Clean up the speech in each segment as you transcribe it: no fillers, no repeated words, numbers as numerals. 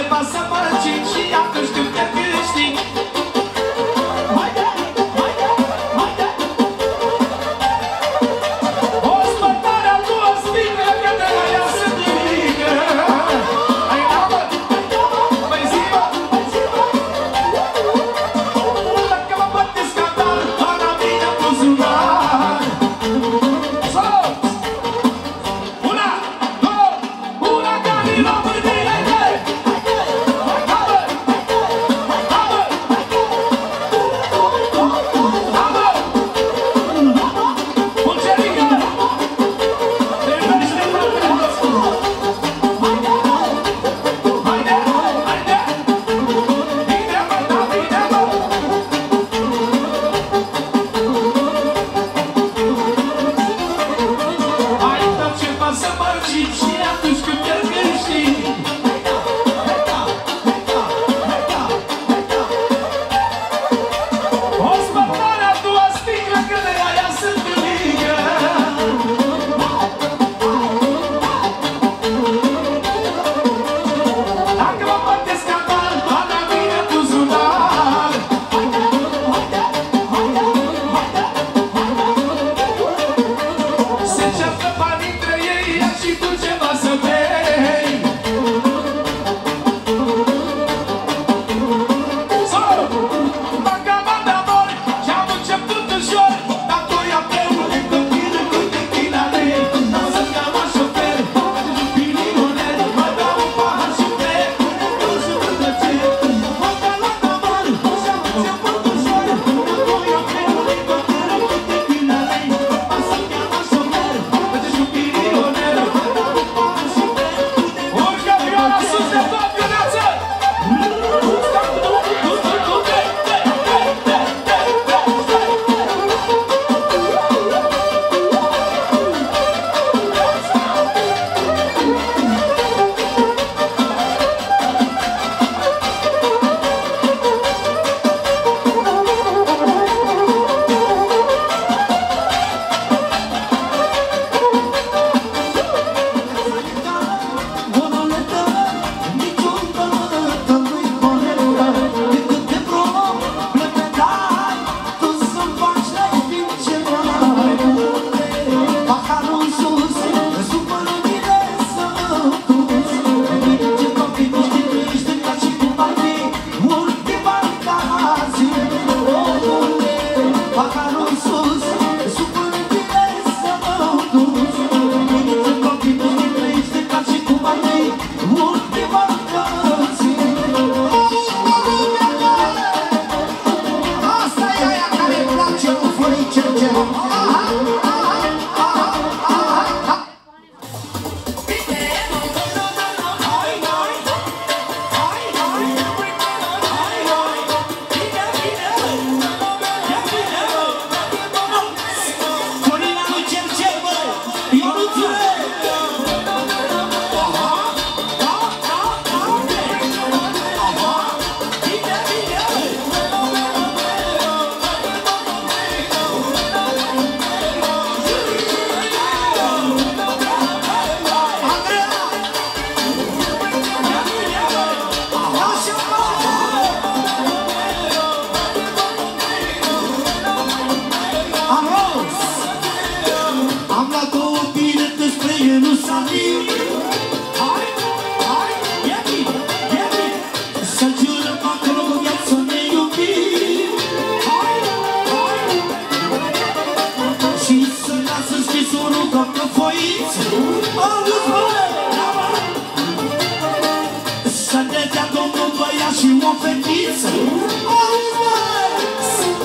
început să mă încin și atunci când te câștig.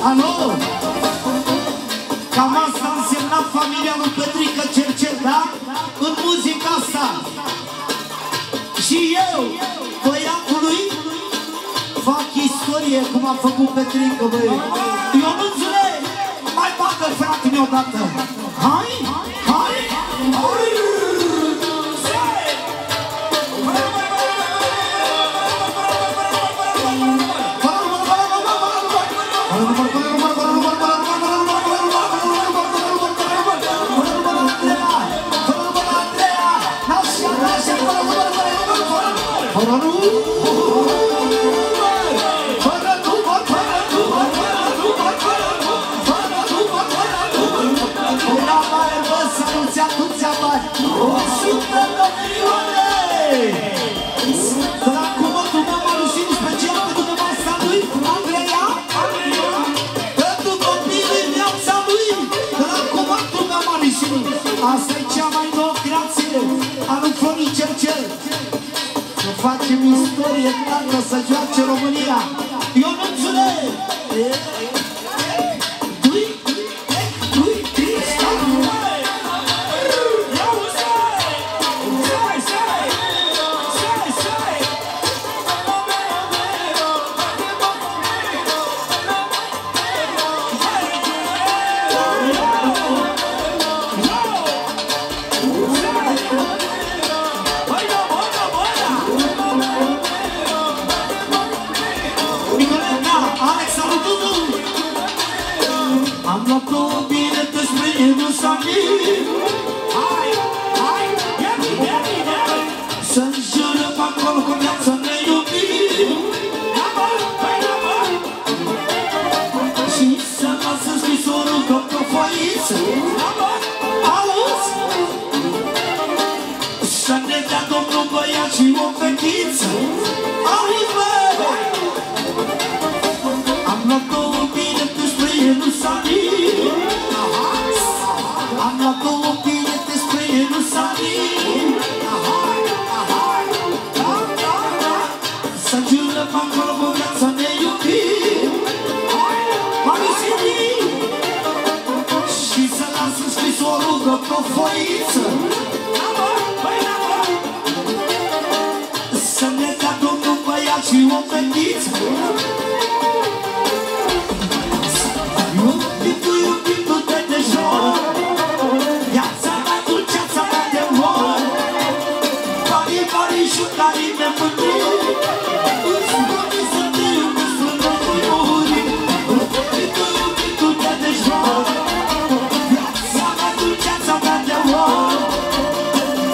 Alo? Cam asta însemna familia lui Petrică Cercel, da? În muzica asta. Și eu, băiatului, fac istorie cum a făcut Petrică, băi. Ionuțule, mai bagă frate meu odată. Hai, hai, hai! Hold on. 100 de milioane! De la cuvântul meu Marușin, special pentru nevasta lui, Andreea, pentru copiii viața lui, de la cuvântul meu Marușin. Asta e cea mai nouă creație a lui Florin Cercel. Să facem istorie dacă să joace România. Ionuțule! Am luat două bilete spre Ierusalim. Hai, hai, ia-mi, să-mi jurăm acolo cu viața ne iubim. Și să lasă scrisorul cu o foiță. Auzi? Să ne dea domnul băiat și o fetiță. Auzi, băi! Am luat două bilete spre Ierusalim. Am luat două bilete spre Ierusalim. Să jurăm acolo cu viața ne iubim. Marușinii! Și să lasă scrisorul cu o foiță. Să ne dea domnul băiat și o fetiță. Iubindu-te de jur, viața mea, dulceața mea de mor. Parii, parii și carii ne mândri. Îți promit să te iubesc până voi muri. Iubindu-te de jur, viața mea, dulceața mea de mor.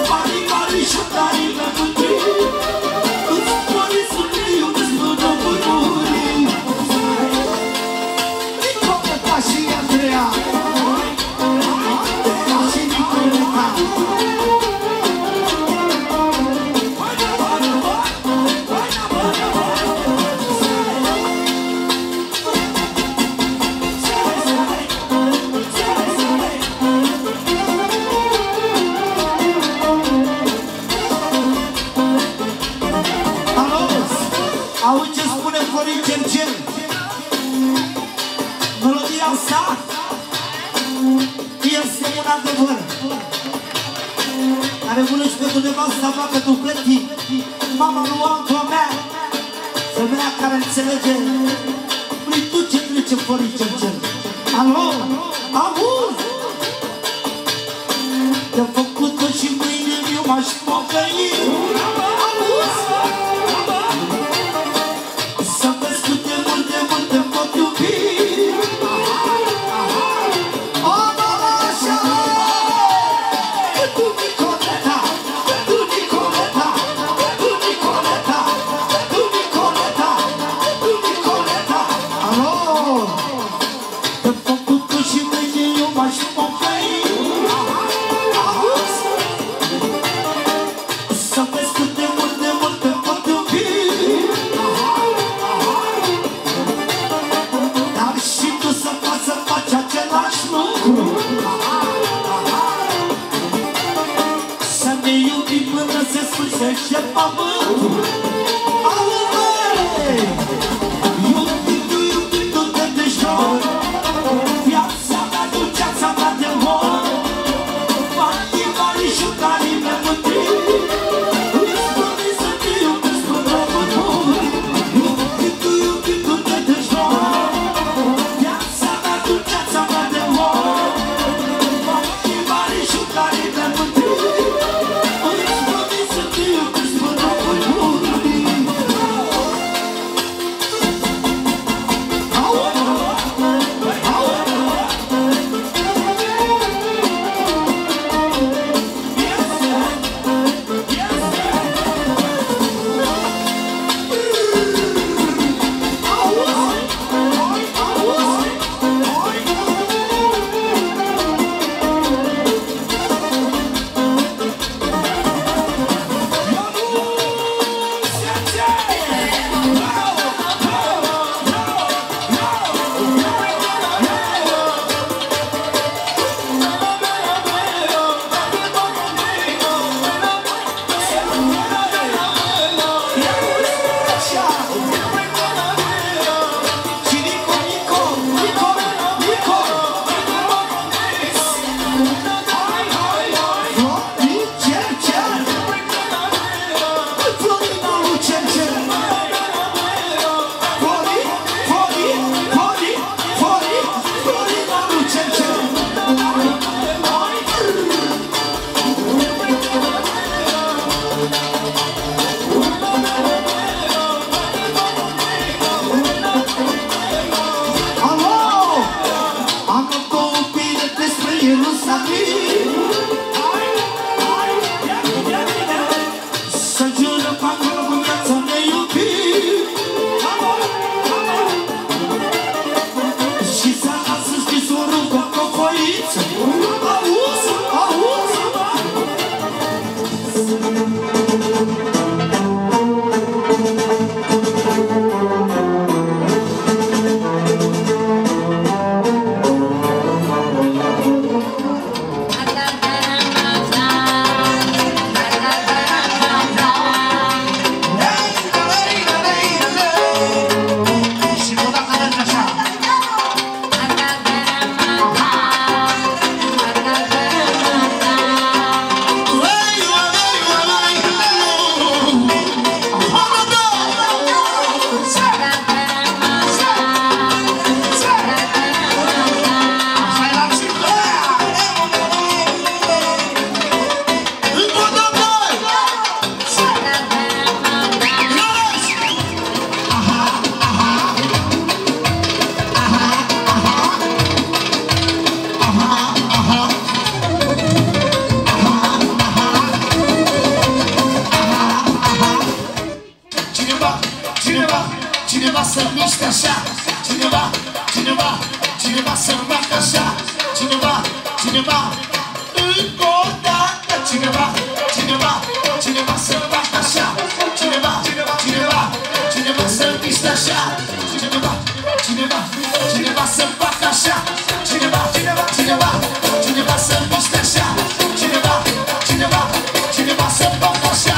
Parii, parii și carii ne mândri. Îți promit să te iubesc până voi muri. Și Andreea și Nicoleta. Auzi ce spune Florin Cercel? Melodia sa este un adevăr care bună și pentru nevasta mea, pentru plătii mama lui Antoa mea, femeia care înțelege prin tot ce trece Florin Cercel. Alo? Auzi? Te-am făcut-o și mâine eu m-aș pocăi. Auzi? Să vezi cât de mult, de mult te pot iubi. Sfârșește pământul. Auzi, iubindu-te de jur, viața mea, dulceața mea de mor. Parii, parii și carii ne mândri. Îți promit să te iubesc până voi muri. Iubindu-te de jur, viața mea, dulceața mea de mor. Parii, parii și carii ne mândri. Îți promit să te iubesc până voi muri. miște așa. Cineva să-mi facă așa. Cineva încă o dată. Cineva să-mi facă așa. Cineva să-mi miște așa. Cineva să-mi facă așa. Cineva să-mi miște așa. Cineva să-mi facă așa.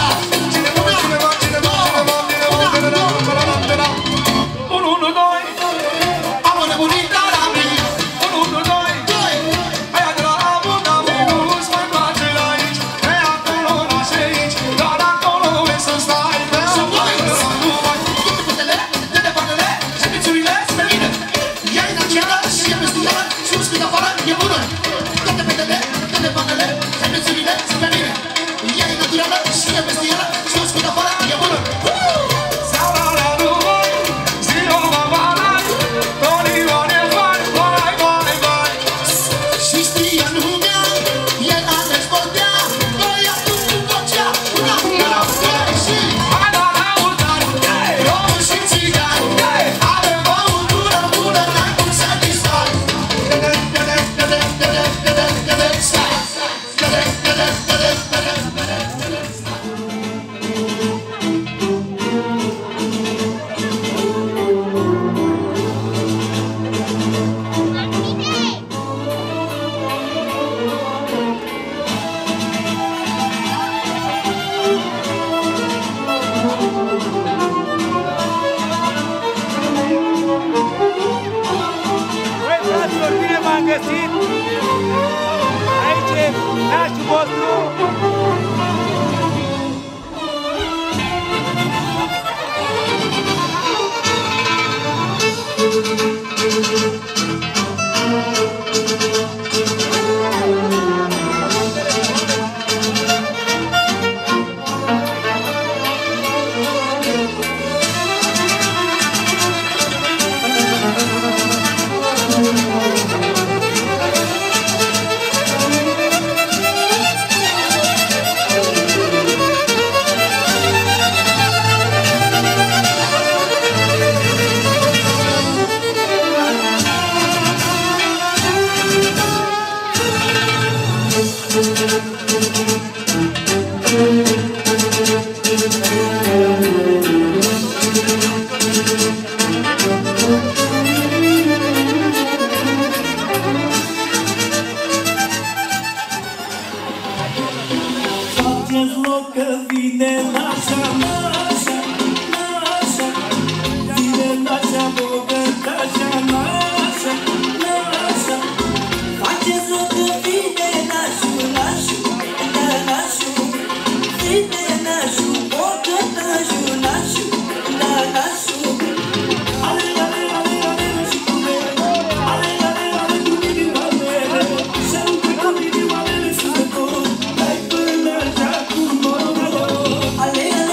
Ale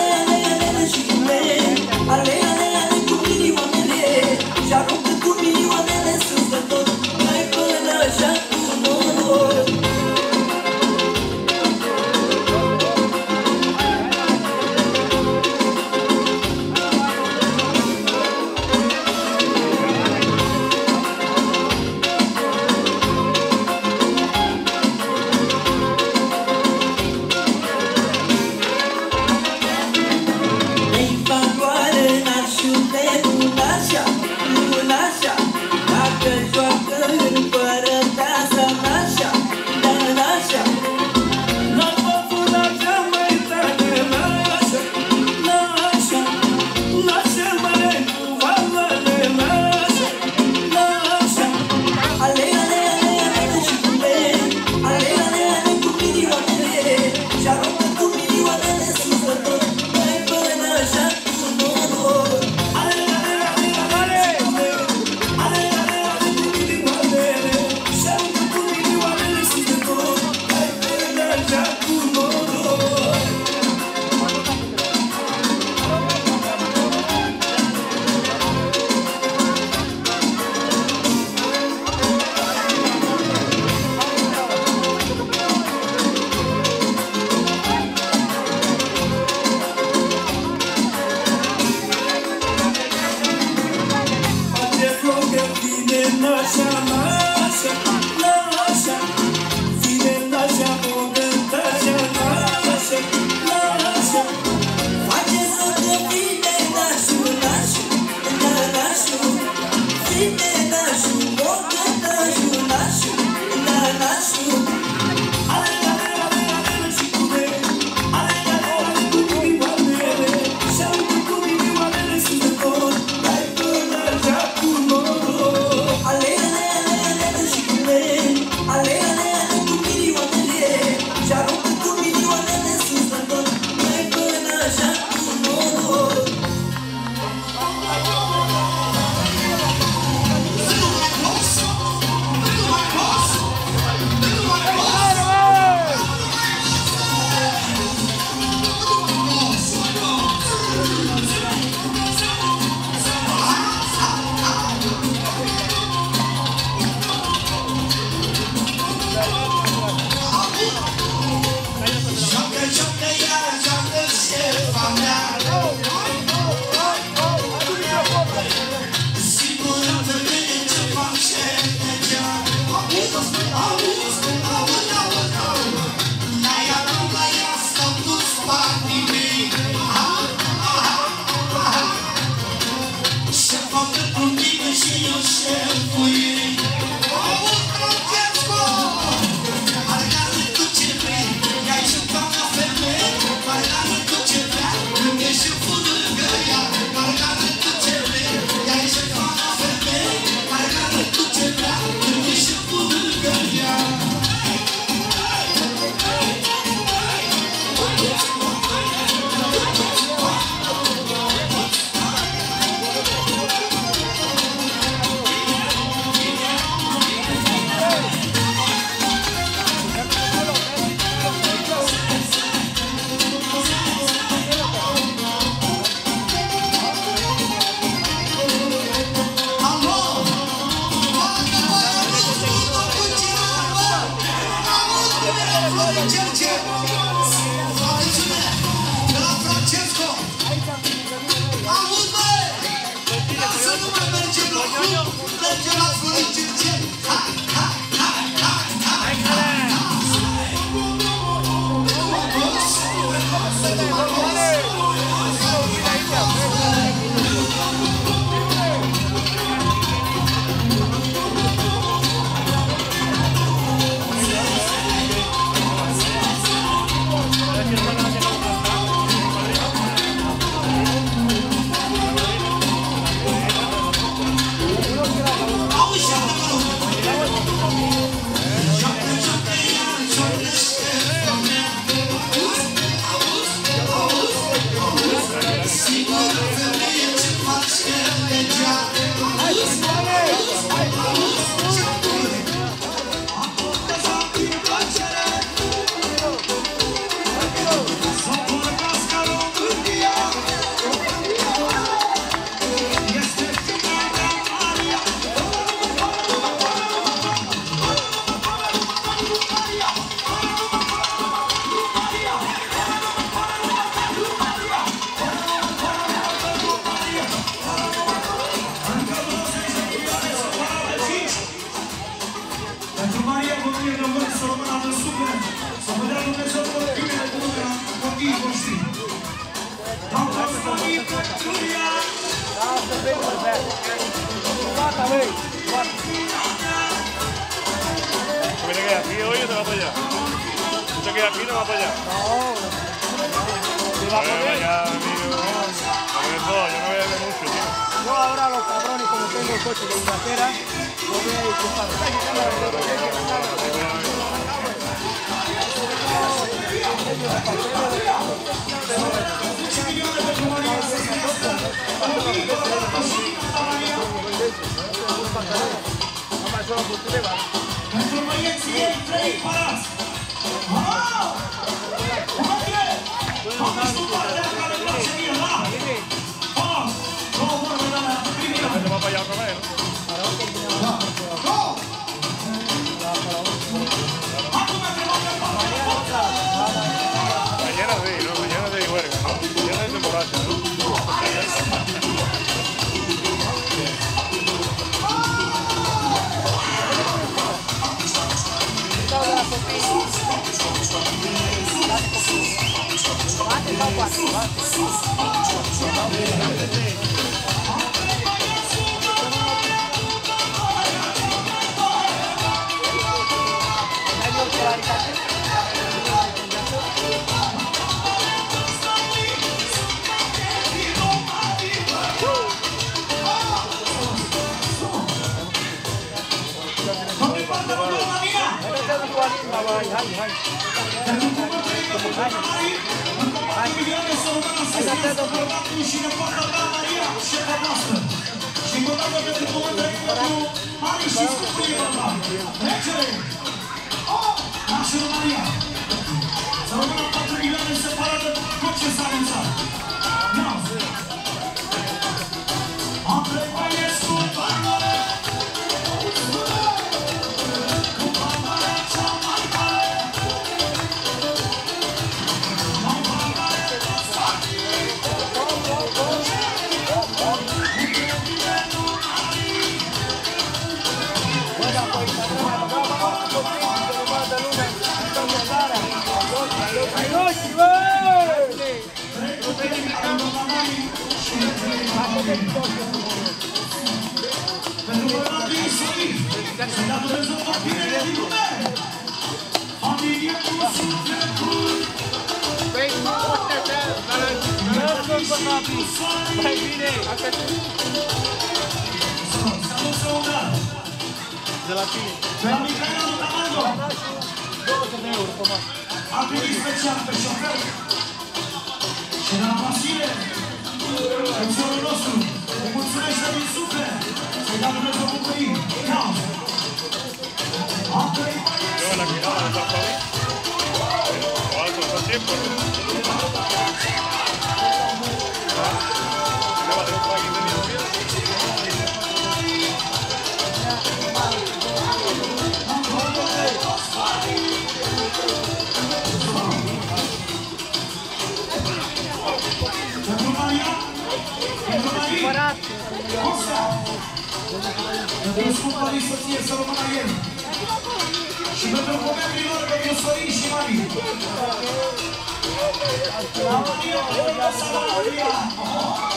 La Maria, frumoasă la Maria!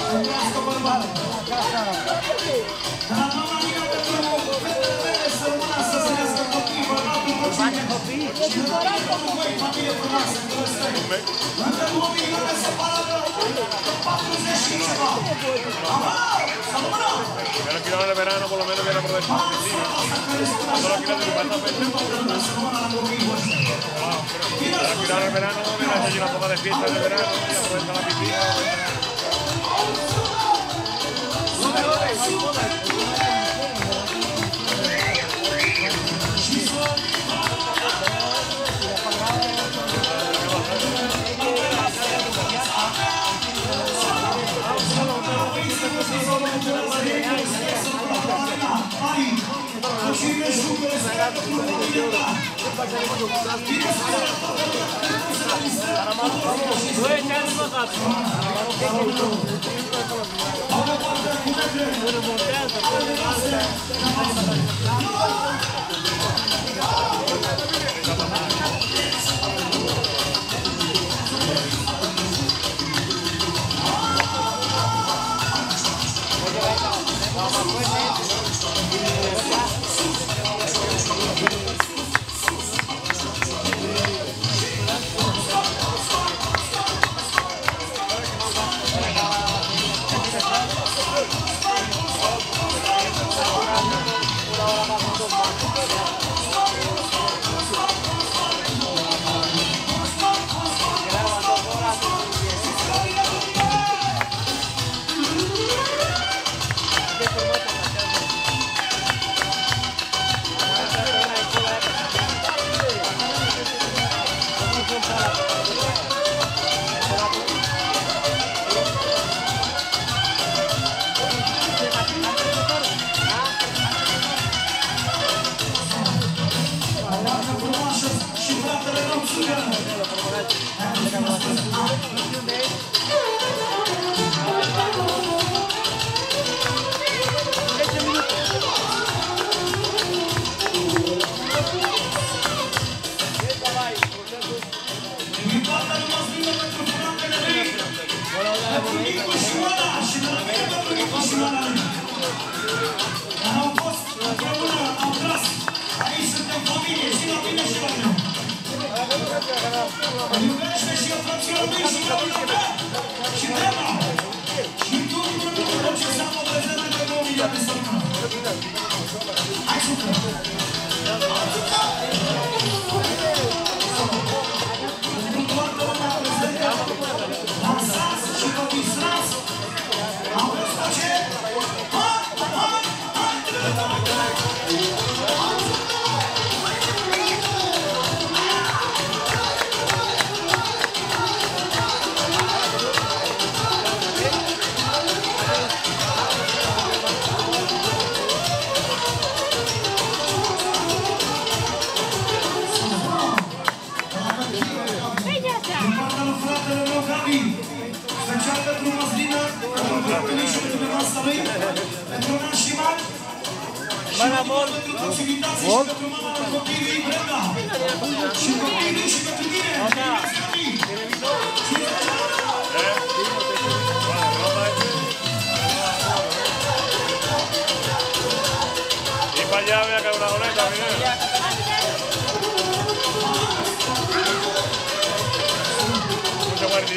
Frumoasă bărbat! La Maria, pentru fetele mele, să rămână să se iască copii, bărbatul copii! Și pentru voi, familie frumoasă, în Grăstăi! Între 2 milioane separată, de 40 și ceva! Aha! Să rămână! Pero quiero el verano, por lo menos viene por dentro de la piscina. Solo quiero que me falta pecho. Pero quiero el verano, viene a hacer una toma de fiesta de verano y aprovecha la piscina.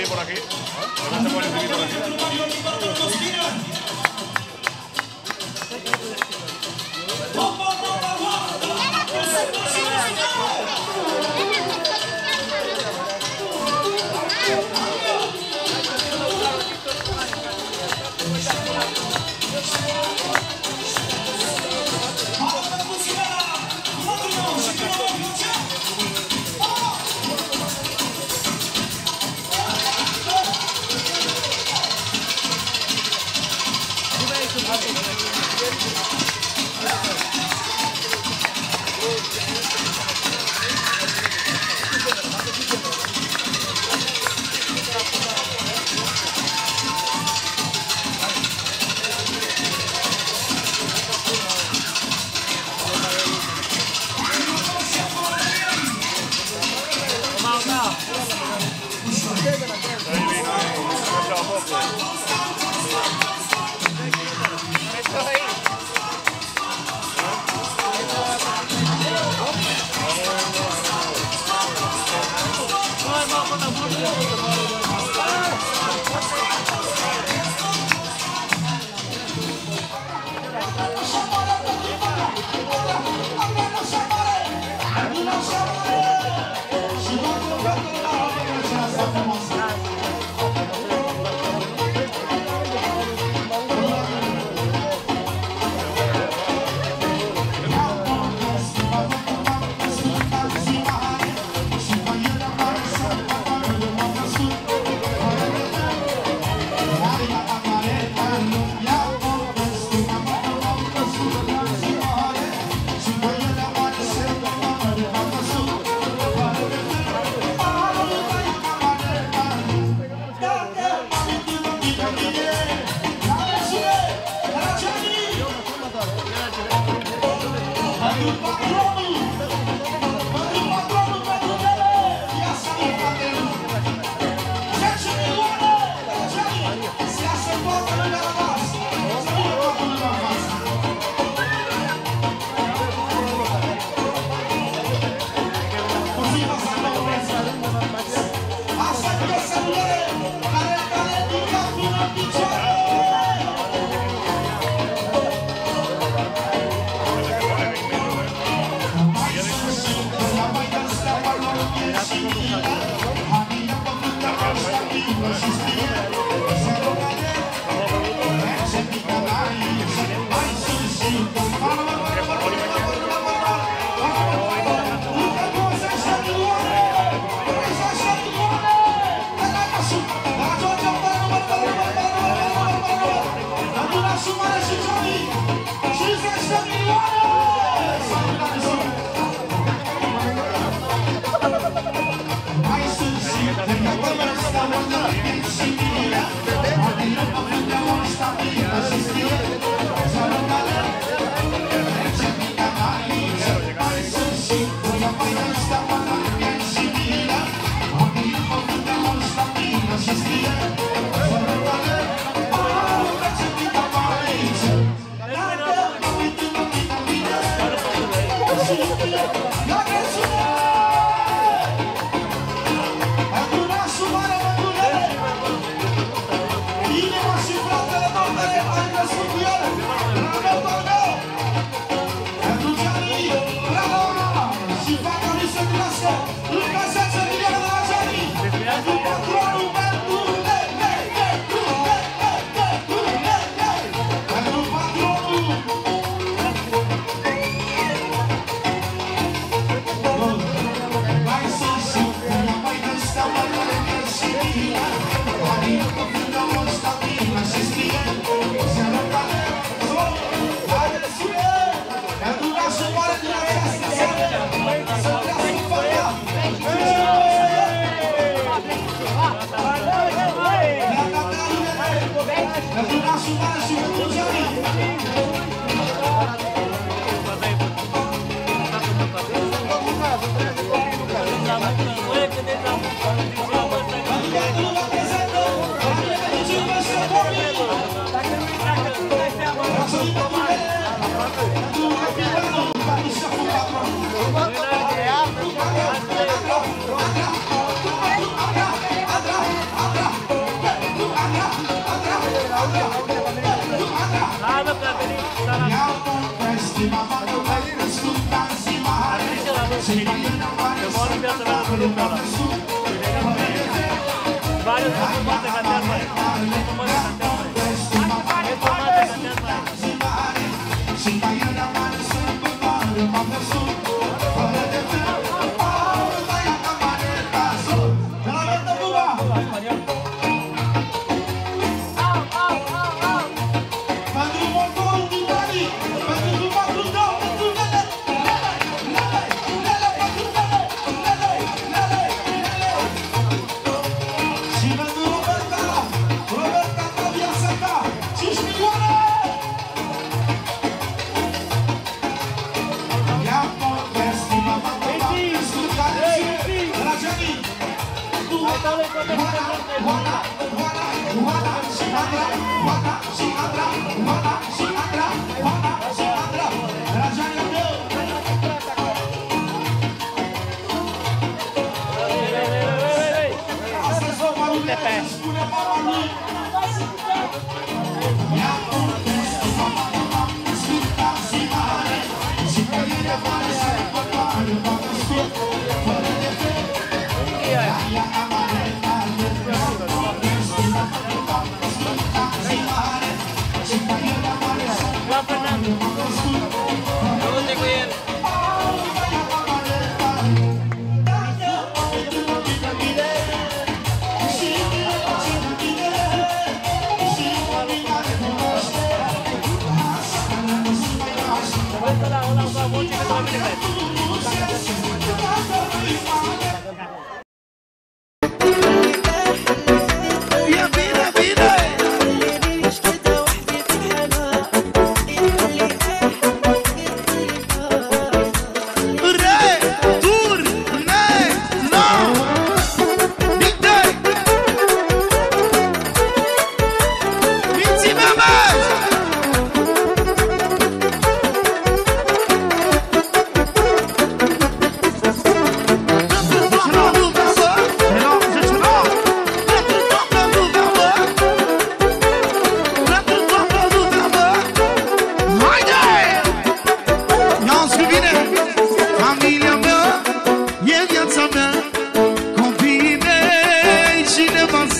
Por aquí. No se puede recibir por aquí.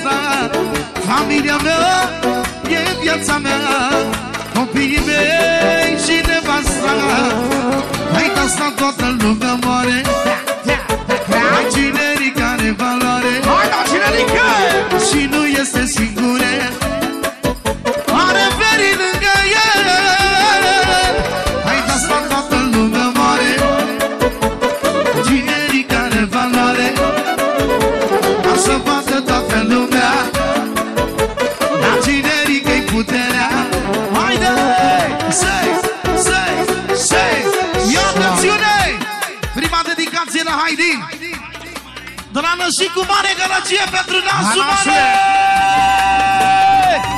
nevasta. Familia mea e viața mea, copiii mei și nevasta. Hai că asta toată lumea moare, hai generic are valoare. Hai da, generic! Și nu este singure, are verii lângă el. Hai că asta toată lumea moare, generic are valoare. Ca să vadă toată lumea, la generic-i puterea. Haide! Sei! Ia atențiune! Prima dedicație la Haidi, de la Nășicu Mare, gălăgie pentru Nasul Mare!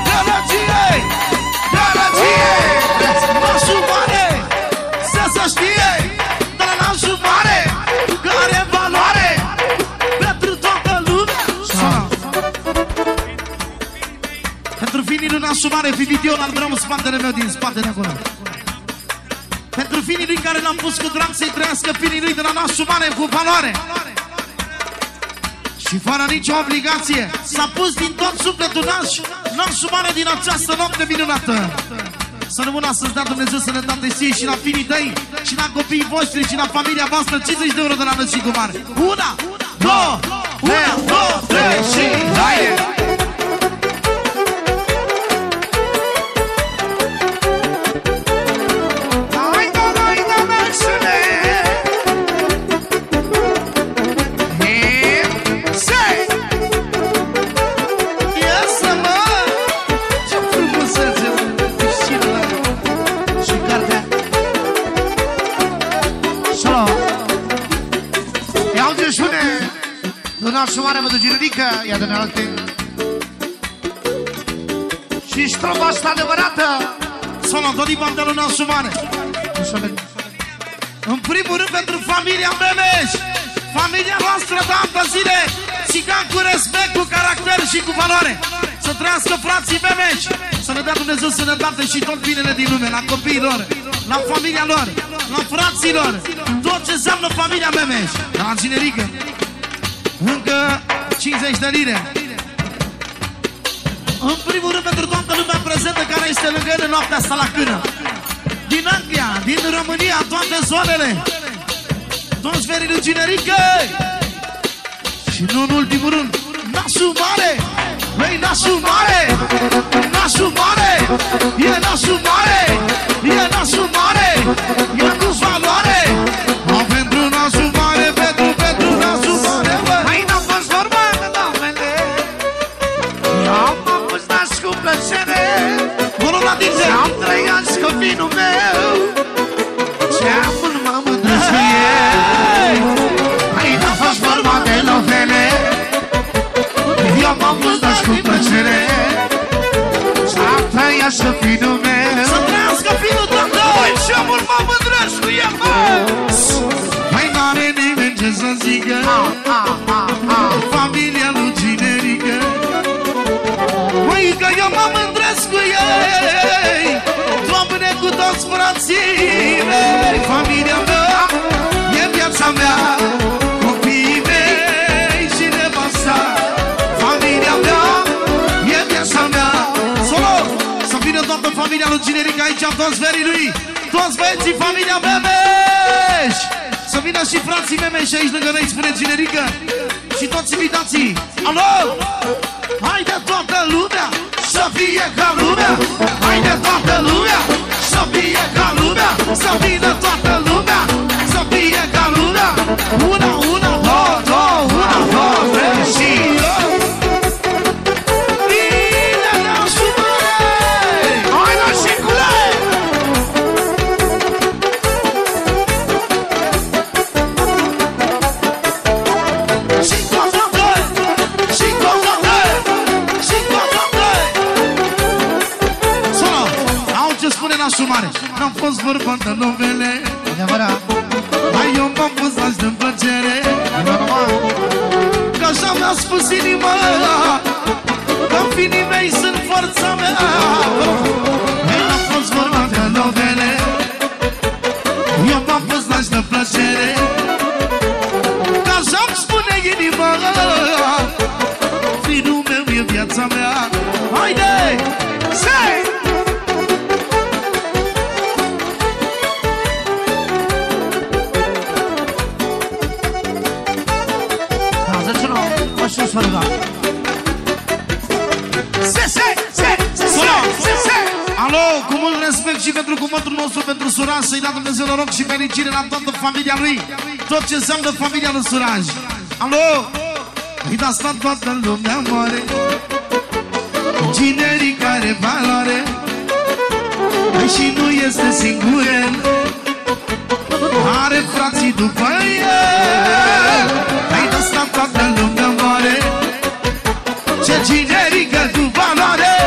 Gălăgie! Nasul Mare! Să se știe! De la Nasul Mare, că are valoare pentru toată lumea! Pentru finii lui Nasul Mare, fi video al drumul spatele meu din spate de acolo. Pentru finii lui care l-am pus cu drag să-i trăiască finii lui de la Nasul Mare cu valoare și fără nicio obligație. S-a pus din tot sufletul Nasul Mare din această noapte minunată. Să rămână să-ți dea Dumnezeu sănătate ție și la finii tăi și la copiii voștri și la familia voastră. 50 de euro de la Nășicu Mare. Una, două, trei și haide! Nasul Mare pentru generică, ia de alte. Și stroba asta adevărată. Solo, dă-i bandă Nasul Mare. În primul rând pentru familia Memeș, familia noastră de altă zile, țigan cu respect, cu caracter și cu valoare. Să trăiască frații Memeș, să ne dea Dumnezeu sănătate și tot binele din lume, la copiii lor, la familia lor, la frații lor, tot ce înseamnă familia Memeș. La generică încă 50 de lire. În primul rând pentru toată lumea prezentă care este lângă ele noaptea asta la Cână, din Anglia, din România, toate zonele, toți verii lui generică. Și nu în ultimul rând Nasul Mare. Băi, Nasul Mare, Nasul Mare, e Nasul Mare, e Nasul Mare, e cu valoare. Pentru Nasul Mare, pentru Nasul Mare. Hai, n-am fost vorba de numele, eu m-am pus naș cu plăcere. Am 3 ani și copilul meu, ce-a mult m-am mândresc cu el. Hai, n-am fost vorba de novele, eu m-am pus naș cu plăcere. Și-am trăiat și copilul meu, să trăiască finul tău. Hai, ce mult m-am mândresc cu el, mă. Hai, n-are nimeni ce să zică familia lui generică. Măi, că eu mă mândresc cu ei, Doamne, cu toți frații mei. Familia mea e viața mea, copiii mei și nevasta. Familia mea e viața mea. Solo, să vină toată familia lui generică aici, toți verii lui, toți băieții, familia Memeș. Să vină și frații Memeș aici lângă noi, spune generică. Și toți invitații. Alo! Haide toată lumea să fie ca lumea. Haide toată lumea să fie ca lumea. Să vină toată lumea să fie ca lumea. Una, două, trei și bine, Nasul Mare! Hai, Nășicule! Nasul Mare, n-am fost vorba de novele, hai, eu m-am pus azi de-n plăcere, că așa mi-a spus inima, că finii mei sunt forța mea. N-am fost vorba de novele, eu m-am pus azi de plăcere, că așa-mi spune inima, finul meu e viața mea. Haide! Sei! Alo, cu mult respect și pentru cuvântul nostru pentru Suraj, să-i dea Dumnezeu noroc și fericire la toată familia lui, tot ce înseamnă familia lui Suraj. Alo, îi dați toată lumea moare, ginerii care valoare, și nu este singur, are frații după el. Îi dați toată lumea moare, ce generică cu valoare,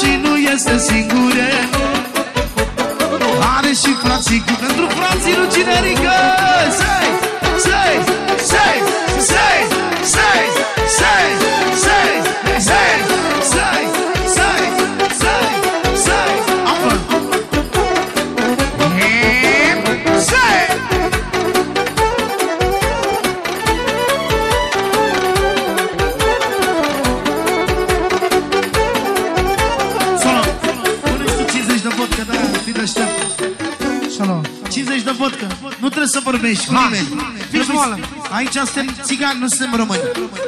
și nu este singure, are și frații cu pentru frații lui generică. Sei, sei, sei, sei, sei, sei, sei, sei, sei, sei, sei, sei, apă. Sei. Vodka. Nu trebuie să vorbești cu nimeni. Fiți moală. Aici suntem țigani, nu suntem români.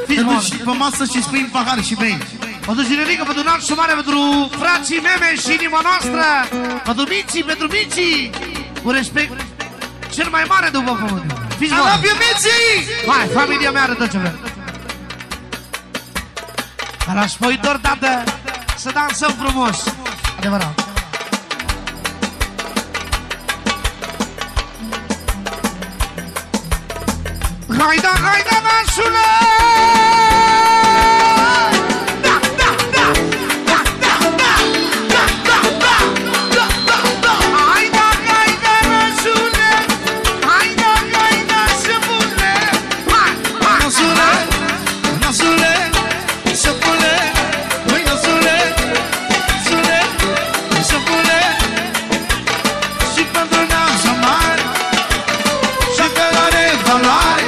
Te duci pe masă și spui în pahar și bei. Pentru generică, pentru un alt și mare, pentru frații meme și inima noastră, pentru micii, cu respect cel mai mare după pământ. Fiți moală. I love you, Miții! Hai, familia mea are tot ce vrem. Dar aș pui doar dată să dansăm frumos. Adevărat. Haida, haida, nașule! Da, da, da! Da, da, da! Da, da, da! Da, da, da! Haida, haida, nașule! Haida, haida, șăpule! Hai, hai! Nașule, nașule, șăpule! Măi, nașule, nașule, șăpule! Și pentru nașa mare, și că are valoare,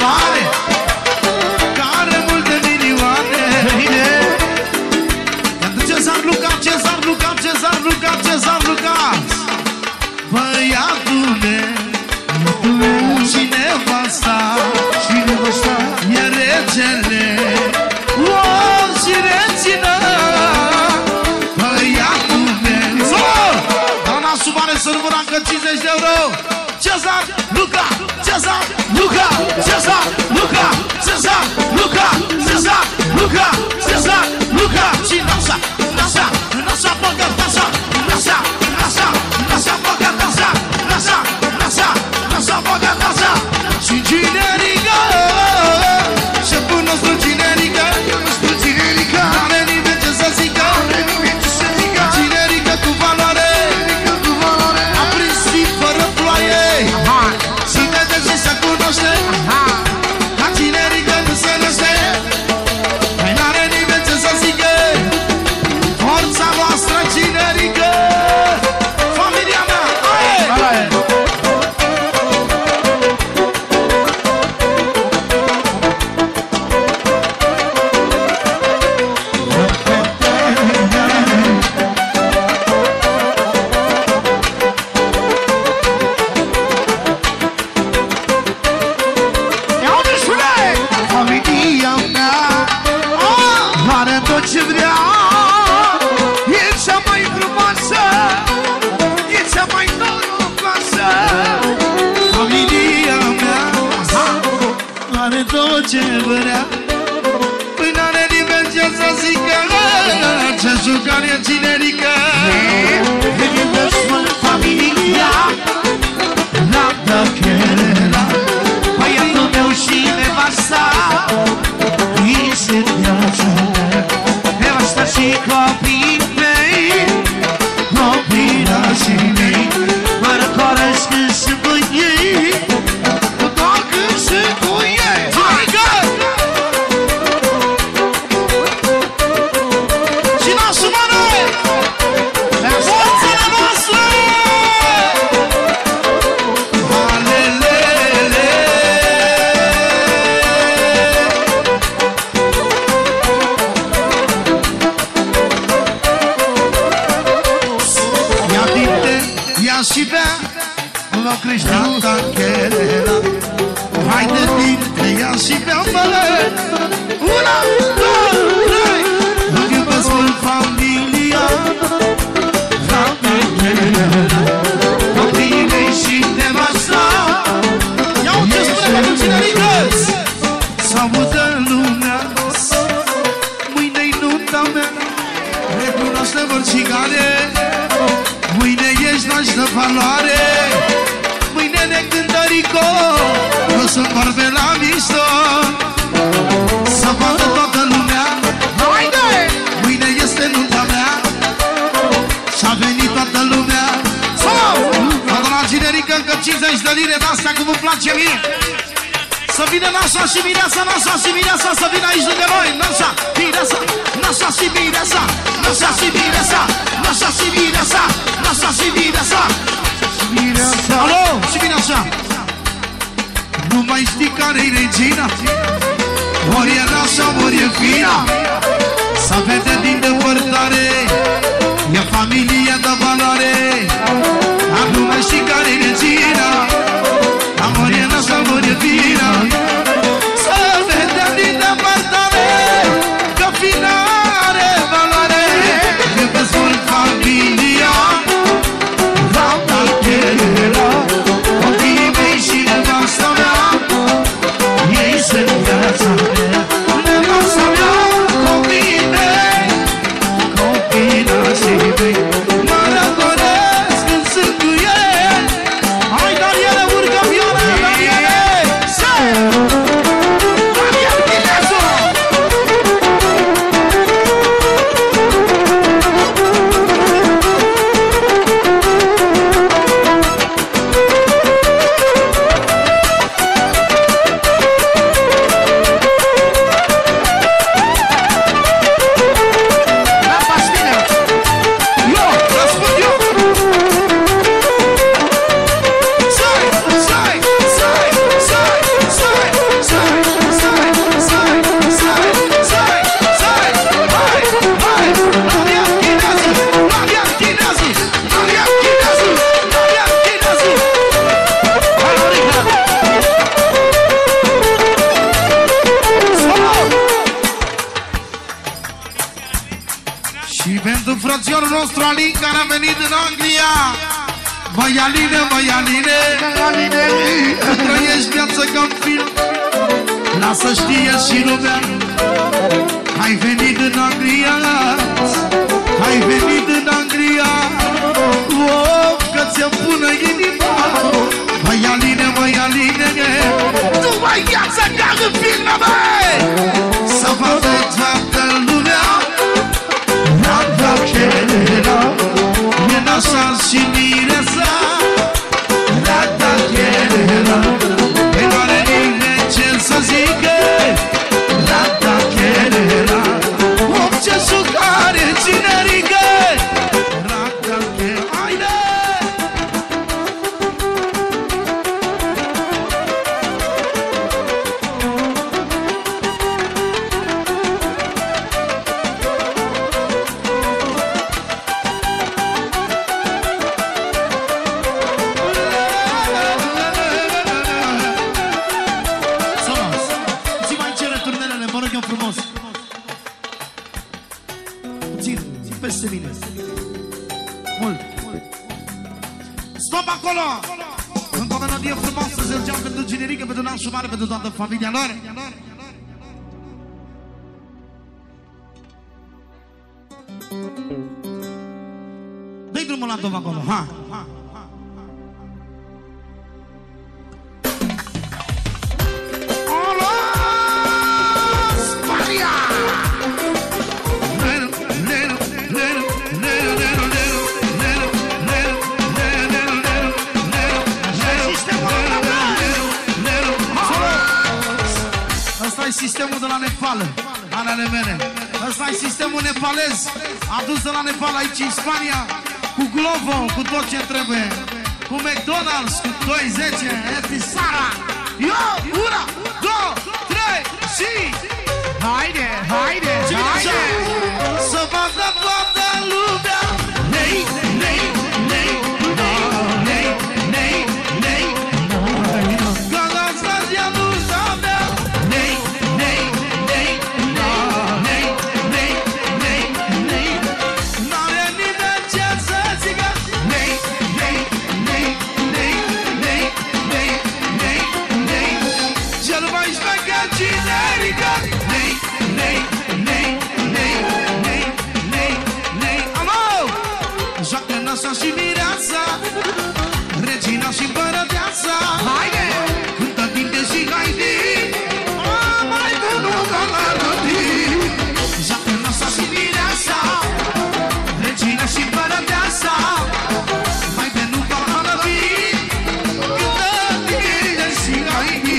mare, care multe milioane. Pentru Cezar Luca, Cezar Luca, Cezar Luca, Cezar Luca, băiatul meu și nevasta, e regele, și regina, băiatul meu. Doamna Subare să rămână încă 50 de euro. Cezar Luca, Cezar Luca, Cezar Luca, Cezar Luca, Cezar Luca, Cezar Luca. Și nosa, nosa, nosa bogătasa, nosa, nosa, nosa bogătasa, nosa, nosa, nosa bogătasa. Și generică, șeful nostru generică, n-are nimeni ce să zică, generică cu valoare, a prins timp fără ploaie. Și vede și se cunoaște, la generică nu se năște, mai n-are nimeni ce să zică, forța noastră generică, familia mea, aie! Ce vrea, e cea mai frumoasă, e cea mai norocoasă. Familia mea are tot ce vrea, păi n-are nimeni ce să zică, ce jucare e generică. Iubește-mă familia, la dăcherela, băiatul meu și nevasta, este viața mea. Nevasta și copiii mei, copilașii mei, mă răcoresc când sunt cu ei, doar când sunt cu ei. Adică! Și nasul mă noi! Au creștinul haide din ea și pe ambele. Una, două, trei. Îmi iubesc mult familia, copiii mei și nevasta. Ia-o ce spune pentru Cinerică-s. Să audă lumea, mâine-i nunta mea. Recunoaște vărcigare, mâine ești naș de valoare. Mâine ne cântă Rico, că sunt vorbe la mișto. Să vadă toată lumea, haide! Mâine este nunta mea și-a venit toată lumea. Toată la Cinerică încă 50 de lire de-astea cum îmi place mie. Să vină nașa și mireasa, nașa și mireasa, să vină aici lângă noi. Nașa, mireasa, nașa și mireasa, nașa și mireasa, nașa și mireasa, nașa și mireasa. Alo, și vine așa. Nu mai știi care-i regina, ori e nașa, ori e fina. Să vede din depărtare, e familie de valoare. Dar nu mai știi care-i regina, ori e nașa, ori e fina. Să vede din depărtare, că fina are valoare. Iubesc mult familia, copiii mei și nevasta mea, ei sunt viața mea. Nevasta mea, copiii mei, copiii nașii mei, mă răcoresc când sunt cu ei. Hai, Daniele, urcă vioară, Daniele! Daniel Chinezu! Frățiorul nostru Alin, care a venit în Anglia. Măialine, măialine, trăiești viață ca-n film, lasă știe și lumea. Ai venit în Anglia, ai venit în Anglia, că ți-e bună inima. Măialine, măialine, tu mai viață ca-n film, băi. Să vadă toată lumea, e nașa și mireasa, rata chelera. Ei n-are nimeni ce să zică, rata chelera. Orice sucare, Cinerică, rata chelera. Haide! Peste mine. Mult. Stop acolo! Încă o melodie frumoasă, zâlgeam pentru Cinerică, pentru nașul mare, pentru toată familia lor. Dă-i drumul la dom acolo, ha! Sistemul de la Nepal, alele mele. Ăsta e sistemul nepalez, adus de la Nepal aici în Spania, cu Glovo, cu tot ce trebuie, cu McDonald's, cu 2.10, Etisara. Eu, 1, 2, 3 și... Haide, haide, haide! Să vadă toată! lumea. Nei, nei, nei, nei, nei, nei, nei. generică. Nei, nei, nei, nei, nei, nei, nei. Alo! Joacă nașa și mireasa, regina și împărăteasa. Haide! Cântă tinde și haide, mai bunul ca la rădii. Joacă nașa și mireasa, regina și împărăteasa. Mai bunul ca la rădii. Cântă tinde și haide.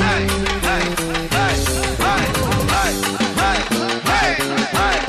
Hai, hai, hai, hai, hai, hai, hai, hai.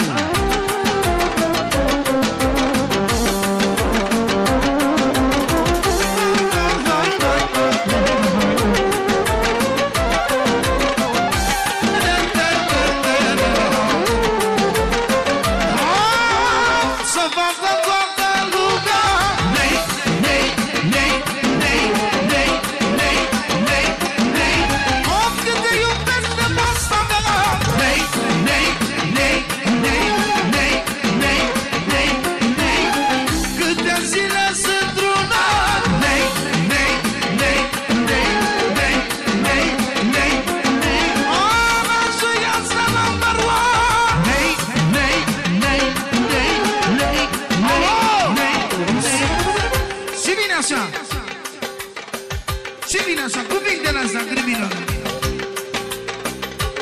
Și vine așa, cuvintele astea, criminal.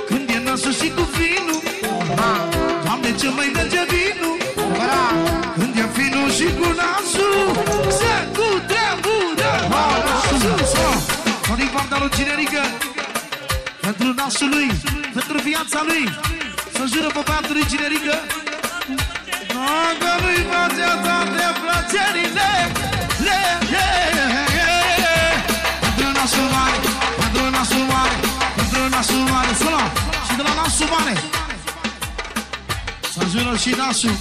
Când e nasul și cu vinul, Doamne, ce mai merge vinul. Când e finul și cu nasul, se cutremură nasul. Tot din partea lui Generică, pentru nasul lui, pentru viața lui, să jură pe băiatul lui Generică. Dacă nu-i face toate plăcerile, pentru nasul mare, pentru nasul mare, pentru nasul mare. Sună! Și de la nasul mare să jură și nasul,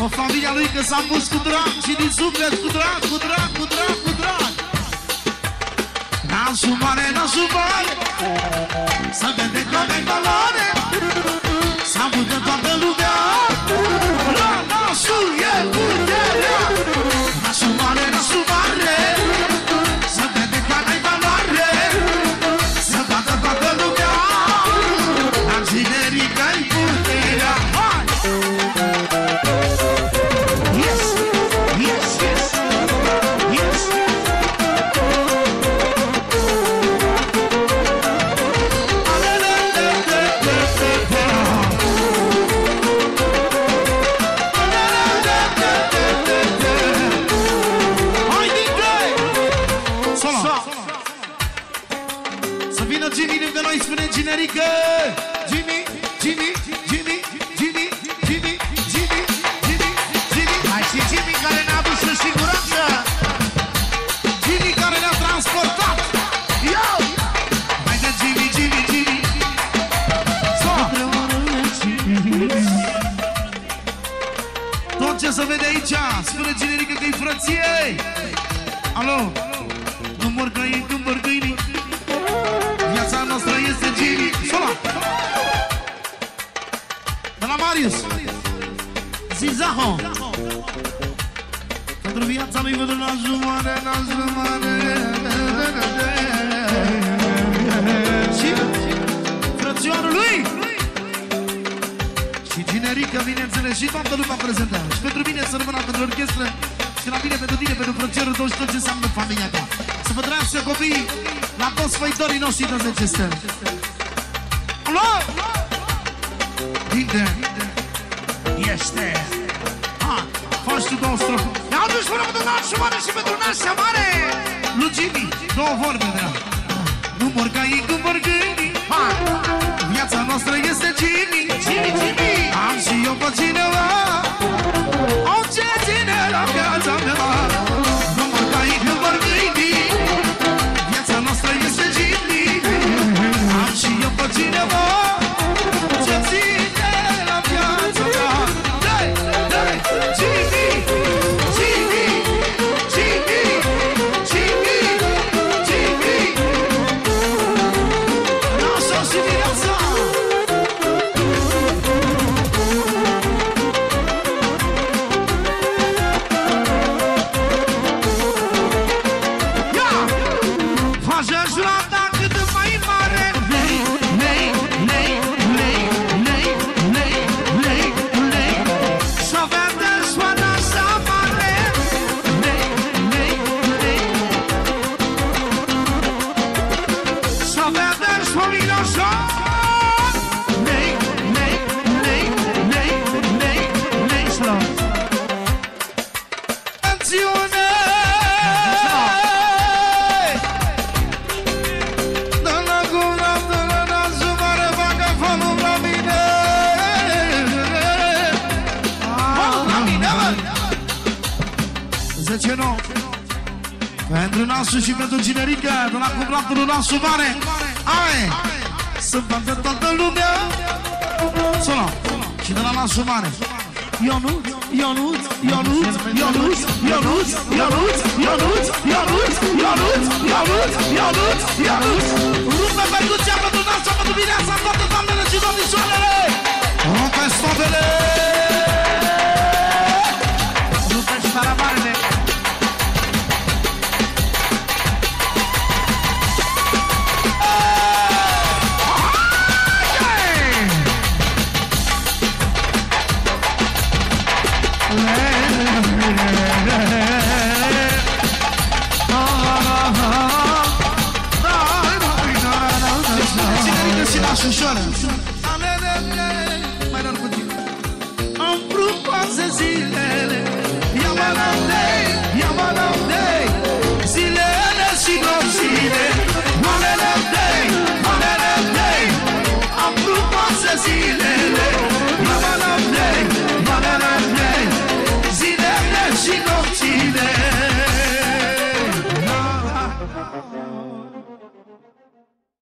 o familia lui, că s-a pus cu drag și din suflet, cu drag, cu drag, cu drag, cu drag. Nasul mare, să vede că de valoare, să audă toată lumea. La nasul e puterea. Nasul mare, să vede că de valoare, să vadă toată lumea. La Generică-i puterea. Yes, yes, yes, yes. Să vină Jimmy lângă noi, spune Generică. Jimmy, Jimmy, Jimmy, Jimmy, Jimmy, Jimmy, Jimmy, Jimmy. Hai și Jimmy care ne-a adus în siguranță. Jimmy care ne-a transportat. Yo! Haide Jimmy, Jimmy, Jimmy. Tot ce se vede aici, spune Generică că-i frăție. Alo? Nu mor găini, nu mor găini. Viața noastră este Jimmy. Sola! De la Marius Zizaho. Pentru viața lui văd nasul mare, nasul mare. Și frățioarul lui și Generică, bineînțeles, și toată lumea prezentă. Și pentru mine să rămână, pentru orchestră. Și la mine, pentru tine, pentru frățiorul tău și tot ce înseamnă familia ta. Să vă trăiască copiii la toți făitorii noștri de 10 stări. Alo! Dinte este foștul nostru. Ne-au dus până pentru nașul mare și pentru nașa mare. Lui Jimmy, două vorbe, drag. Nu mor găini, nu mor găini. Viața noastră este Jimmy. Jimmy, Jimmy. Am și eu pe cineva. Am ce ține la viața mea. Nu mor găini, nu mor găini. Viața noastră este Jimmy. Am și eu pe cineva. Ce ține la viața mea. Dai, dai, Jimmy, Jimmy, Jimmy, Jimmy, Jimmy. Nașa și viața. De ce nu? Pentru nasul și pentru generică, de la cumplatul nasul mare. Hai! Să vadă toată lumea. Sună! Și de la nasul mare. Ionuț, Ionuț, Ionuț, Ionuț, Ionuț, Ionuț, Ionuț, Ionuț, Ionuț, Ionuț, Ionuț, Ionuț. Rupe percuția pentru nasul, pentru mireasa, toate doamnele și domnișoarele. Rupe stopele. Rupe și tarabarele. Am frumoase zilele, Yamanam-dei, zilele și nopțile, Yamanam-dei, am frumoase zilele,